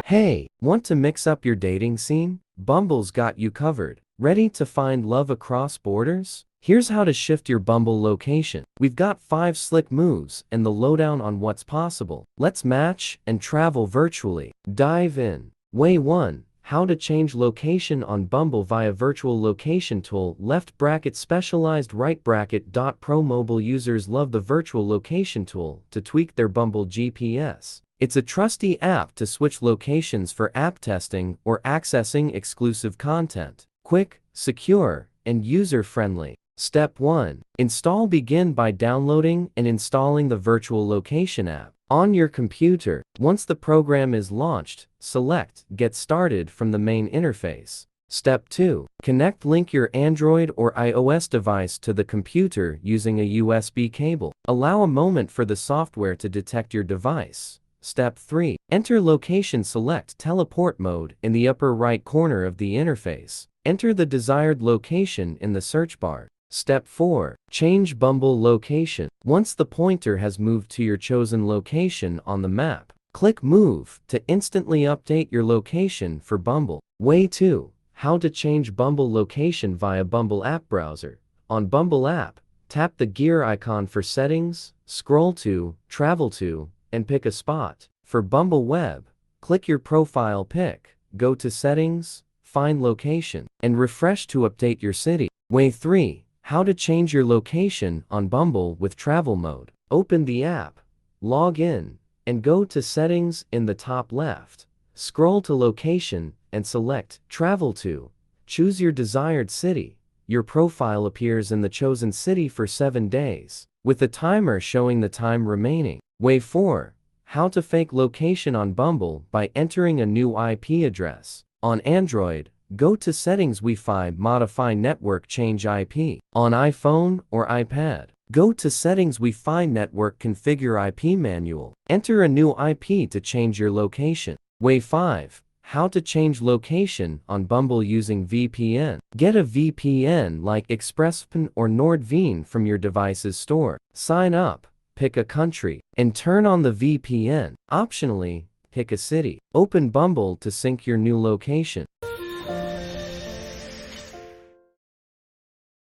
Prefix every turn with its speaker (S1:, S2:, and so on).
S1: Hey, want to mix up your dating scene? Bumble's got you covered. Ready to find love across borders? Here's how to shift your Bumble location. We've got 5 slick moves and the lowdown on what's possible. Let's match and travel virtually. Dive in. Way 1. How to change location on Bumble via virtual location tool. Left bracket specialized right bracket. Pro mobile users love the virtual location tool to tweak their Bumble GPS. It's a trusty app to switch locations for app testing or accessing exclusive content. Quick, secure, and user-friendly. Step 1. Install. Begin by downloading and installing the virtual location app on your computer. Once the program is launched, select Get Started from the main interface. Step 2. Connect. Link your Android or iOS device to the computer using a USB cable. Allow a moment for the software to detect your device. Step 3. Enter location. Select Teleport mode in the upper right corner of the interface. Enter the desired location in the search bar. Step 4. Change Bumble location. Once the pointer has moved to your chosen location on the map, click Move to instantly update your location for Bumble. Way 2. How to change Bumble location via Bumble app browser. On Bumble app, tap the gear icon for settings, scroll to, travel to, and pick a spot. For Bumble web, click your profile pic, go to settings, find location, and refresh to update your city. Way 3. How to change your location on Bumble with travel mode. Open the app, log in, and go to settings in the top left. Scroll to location and select travel to. Choose your desired city. Your profile appears in the chosen city for 7 days, with a timer showing the time remaining. Way 4. How to fake location on Bumble by entering a new IP address. On Android, go to Settings Wi-Fi Modify Network Change IP. On iPhone or iPad, go to Settings Wi-Fi Network Configure IP Manual. Enter a new IP to change your location. Way 5. How to change location on Bumble using VPN. Get a VPN like ExpressVPN or NordVPN from your device's store. Sign up, pick a country, and turn on the VPN. Optionally, pick a city. Open Bumble to sync your new location.